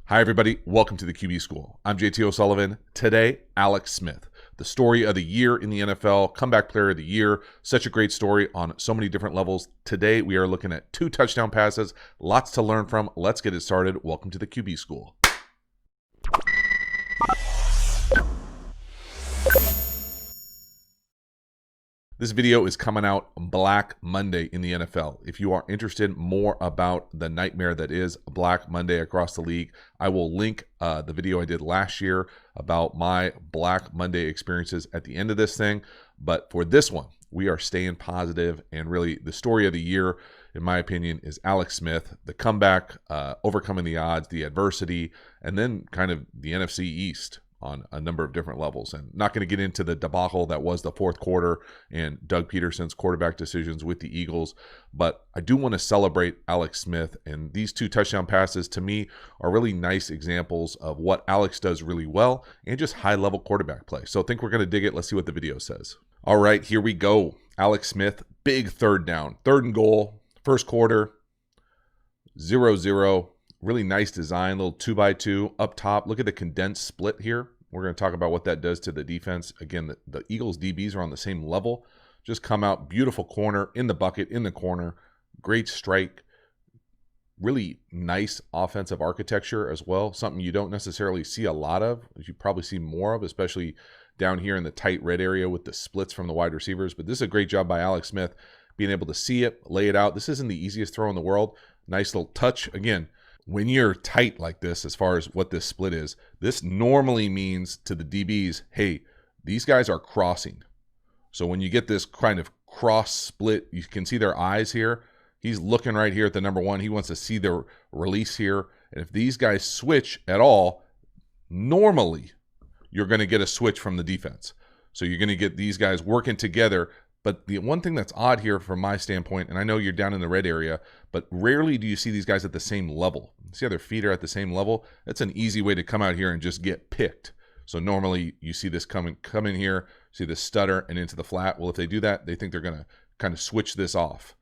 Hi, everybody. Welcome to the QB School. I'm JT O'Sullivan. Today, Alex Smith, the story of the year in the NFL, comeback player of the year. Such a great story on so many different levels. Today, we are looking at 2 touchdown passes. Lots to learn from. Let's get it started. Welcome to the QB School. This video is coming out Black Monday in the NFL. If you are interested more about the nightmare that is Black Monday across the league, I will link the video I did last year about my Black Monday experiences at the end of this thing. But for this one, we are staying positive, and really the story of the year, in my opinion, is Alex Smith, the comeback, overcoming the odds, the adversity, and then kind of the NFC East on a number of different levels. And not going to get into the debacle that was the fourth quarter and Doug Peterson's quarterback decisions with the Eagles, but I do want to celebrate Alex Smith, and these 2 touchdown passes to me are really nice examples of what Alex does really well and just high-level quarterback play. So I think we're going to dig it. Let's see what the video says. All right, here we go. Alex Smith, big third down, 3rd and goal, first quarter, 0-0. Really nice design, little 2x2 up top. Look at the condensed split here. We're going to talk about what that does to the defense. Again, the Eagles DBs are on the same level. Just come out, beautiful corner in the bucket, in the corner. Great strike. Really nice offensive architecture as well. Something you don't necessarily see a lot of. You probably see more of, especially down here in the tight red area with the splits from the wide receivers. But this is a great job by Alex Smith being able to see it, lay it out. This isn't the easiest throw in the world. Nice little touch. Again, when you're tight like this, as far as what this split is, this normally means to the DBs, hey, these guys are crossing. So when you get this kind of cross split, you can see their eyes here. He's looking right here at the number 1. He wants to see their release here. And if these guys switch at all, normally you're going to get a switch from the defense. So you're going to get these guys working together. But the one thing that's odd here from my standpoint, and I know you're down in the red area, but rarely do you see these guys at the same level. See how their feet are at the same level? That's an easy way to come out here and just get picked. So normally you see this come in here, see this stutter and into the flat. Well, if they do that, they think they're going to kind of switch this off.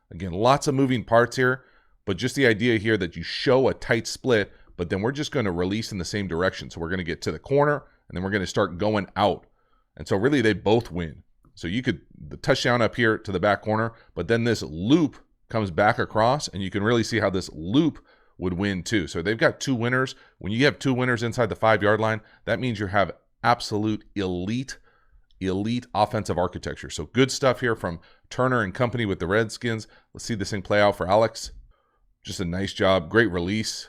Again, lots of moving parts here, but just the idea here that you show a tight split, but then we're just going to release in the same direction. So we're going to get to the corner, and then we're going to start going out. And so really they both win. So you could, the touchdown up here to the back corner, but then this loop comes back across, and you can really see how this loop would win too. So they've got 2 winners. When you have 2 winners inside the 5-yard line, that means you have absolute elite offensive architecture. So good stuff here from Turner and company with the Redskins. Let's see this thing play out for Alex. Just a nice job. Great release.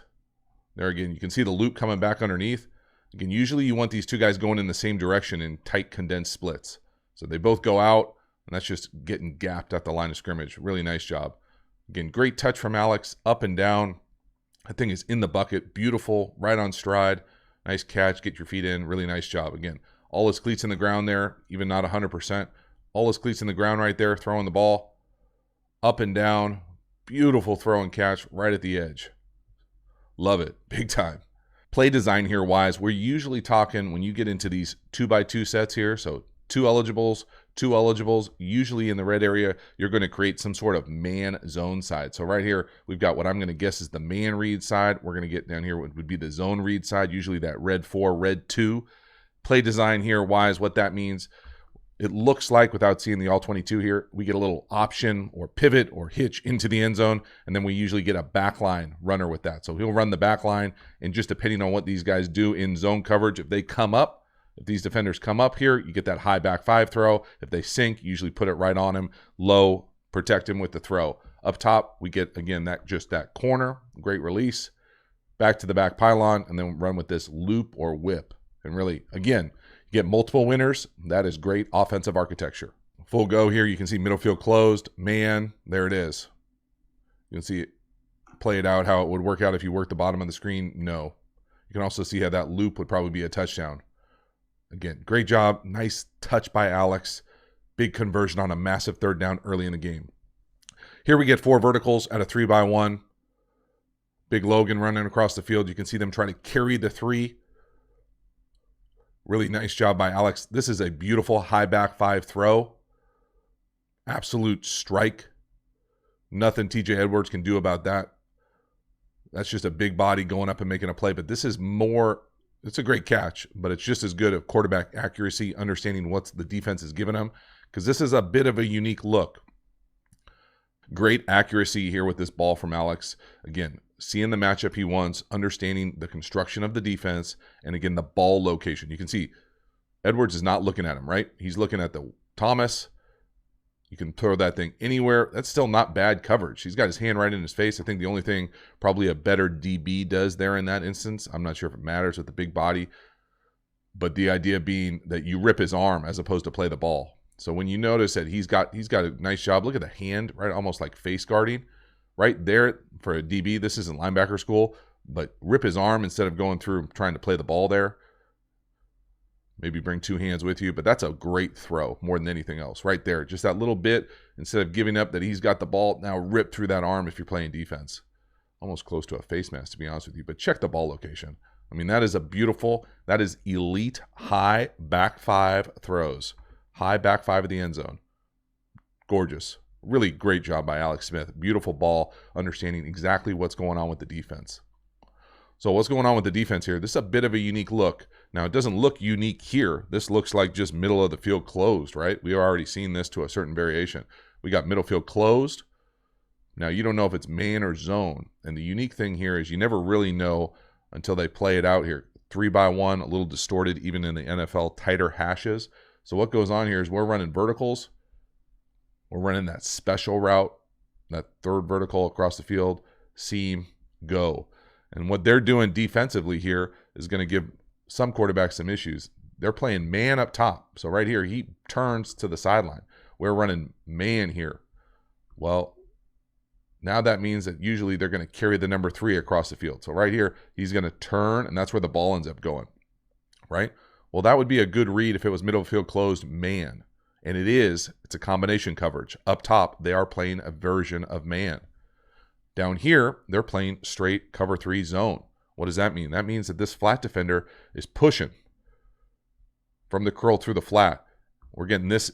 There again, you can see the loop coming back underneath. Again, usually you want these 2 guys going in the same direction in tight condensed splits. So they both go out, and that's just getting gapped at the line of scrimmage. Really nice job. Again, great touch from Alex, up and down. That thing is in the bucket. Beautiful, right on stride. Nice catch, get your feet in. Really nice job. Again, all his cleats in the ground there, even not 100%. All his cleats in the ground right there, throwing the ball. Up and down. Beautiful throw and catch right at the edge. Love it. Big time. Play design here wise, we're usually talking when you get into these 2x2 sets here, so 2 eligibles, usually in the red area, you're going to create some sort of man zone side. So right here, we've got what I'm going to guess is the man read side. We're going to get down here what would be the zone read side, usually that red 4, red 2. Play design here wise, what that means, it looks like, without seeing the all 22 here, we get a little option or pivot or hitch into the end zone, and then we usually get a backline runner with that. So he'll run the backline, and just depending on what these guys do in zone coverage, if they come up, if these defenders come up here, you get that high back 5 throw. If they sink, you usually put it right on him. Low, protect him with the throw. Up top, we get, again, that corner. Great release. Back to the back pylon, and then run with this loop or whip. And really, again, you get multiple winners. That is great offensive architecture. Full go here. You can see middle field closed. Man, there it is. You can see it play it out, how it would work out if you work the bottom of the screen. No. You can also see how that loop would probably be a touchdown. Again, great job. Nice touch by Alex. Big conversion on a massive 3rd down early in the game. Here we get 4 verticals at a 3x1. Big Logan running across the field. You can see them trying to carry the 3. Really nice job by Alex. This is a beautiful high back 5 throw. Absolute strike. Nothing TJ Edwards can do about that. That's just a big body going up and making a play. But this is more, it's a great catch, but it's just as good at quarterback accuracy, understanding what the defense is giving him, because this is a bit of a unique look. Great accuracy here with this ball from Alex. Again, seeing the matchup he wants, understanding the construction of the defense, and again, the ball location. You can see Edwards is not looking at him, right? He's looking at the Thomas. You can throw that thing anywhere. That's still not bad coverage. He's got his hand right in his face. I think the only thing probably a better DB does there in that instance, I'm not sure if it matters with the big body, but the idea being that you rip his arm as opposed to play the ball. So when you notice that he's got a nice job, look at the hand, right? Almost like face guarding right there for a DB. This isn't linebacker school, but rip his arm instead of going through trying to play the ball there. Maybe bring two hands with you, but that's a great throw more than anything else right there. Just that little bit, instead of giving up that he's got the ball, now rip through that arm if you're playing defense. Almost close to a face mask, to be honest with you, but check the ball location. I mean, that is that is elite high back five throws. High back five of the end zone. Gorgeous. Really great job by Alex Smith. Beautiful ball, understanding exactly what's going on with the defense. So what's going on with the defense here? This is a bit of a unique look. Now, it doesn't look unique here. This looks like just middle of the field closed, right? We've already seen this to a certain variation. We got middle field closed. Now, you don't know if it's man or zone. And the unique thing here is you never really know until they play it out here. 3-by-1, a little distorted even in the NFL, tighter hashes. So what goes on here is we're running verticals. We're running that special route, that third vertical across the field, seam, go. And what they're doing defensively here is going to give some quarterbacks some issues. They're playing man up top. So right here, he turns to the sideline. We're running man here. Well, now that means that usually they're going to carry the number 3 across the field. So right here, he's going to turn, and that's where the ball ends up going, right? Well, that would be a good read if it was middle field closed man. And it is. It's a combination coverage. Up top, they are playing a version of man. Down here, they're playing straight cover 3 zone. What does that mean? That means that this flat defender is pushing from the curl through the flat. We're getting this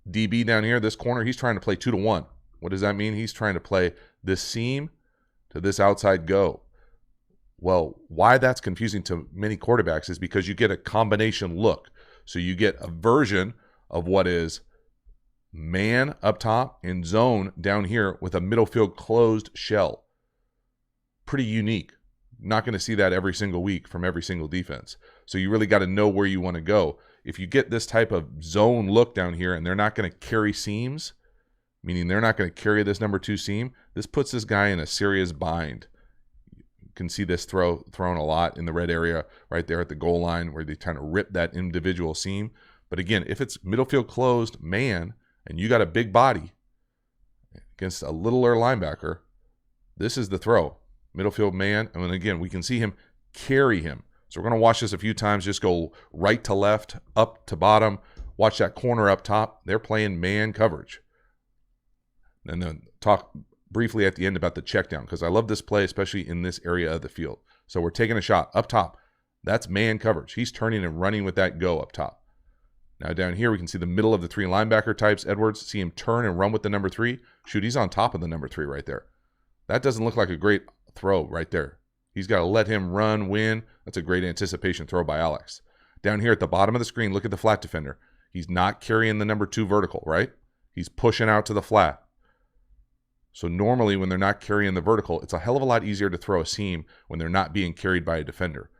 DB down here, this corner, he's trying to play 2-to-1. What does that mean? He's trying to play this seam to this outside go. Well, why that's confusing to many quarterbacks is because you get a combination look. So you get a version of what is man up top and zone down here with a middle field closed shell. Pretty unique. Not going to see that every single week from every single defense. So you really got to know where you want to go. If you get this type of zone look down here and they're not going to carry seams, meaning they're not going to carry this number 2 seam, this puts this guy in a serious bind. You can see this thrown a lot in the red area right there at the goal line where they kind of rip that individual seam. But again, if it's middle field closed man and you got a big body against a littler linebacker, this is the throw. Middle field man. And then again, we can see him carry him. So we're going to watch this a few times. Just go right to left, up to bottom. Watch that corner up top. They're playing man coverage. And then talk briefly at the end about the check down, because I love this play, especially in this area of the field. So we're taking a shot up top. That's man coverage. He's turning and running with that go up top. Now down here, we can see the middle of the 3 linebacker types. Edwards, see him turn and run with the number 3. Shoot, he's on top of the number 3 right there. That doesn't look like a great throw right there. He's got to let him run, win. That's a great anticipation throw by Alex. Down here at the bottom of the screen, look at the flat defender. He's not carrying the number 2 vertical, right? He's pushing out to the flat. So normally when they're not carrying the vertical, it's a hell of a lot easier to throw a seam when they're not being carried by a defender.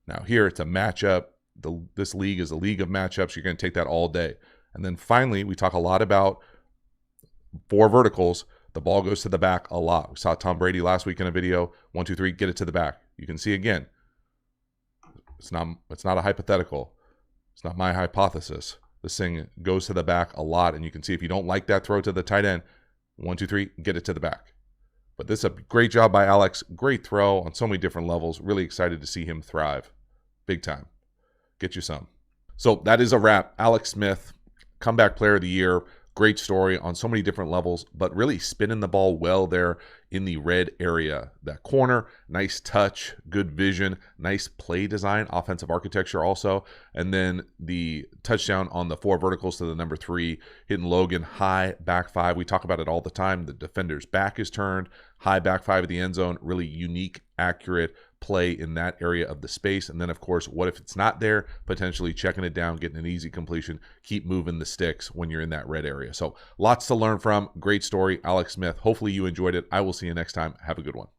Now here, it's a matchup. This league is a league of matchups. You're going to take that all day. And then finally, we talk a lot about 4 verticals. The ball goes to the back a lot. We saw Tom Brady last week in a video. 1, 2, 3, get it to the back. You can see again, it's not a hypothetical. It's not my hypothesis. This thing goes to the back a lot. And you can see if you don't like that throw to the tight end, 1, 2, 3, get it to the back. But this is a great job by Alex. Great throw on so many different levels. Really excited to see him thrive. Big time. Get you some. So that is a wrap. Alex Smith, comeback player of the year. Great story on so many different levels, but really spinning the ball well there in the red area. That corner, nice touch, good vision, nice play design, offensive architecture also. And then the touchdown on the 4 verticals to the number 3, hitting Logan high back 5. We talk about it all the time. The defender's back is turned, high back 5 of the end zone, really unique, accurate play in that area of the space. And then, of course, what if it's not there? Potentially checking it down, getting an easy completion, keep moving the sticks when you're in that red area. So lots to learn from. Great story, Alex Smith. Hopefully you enjoyed it. I will see you next time. Have a good one.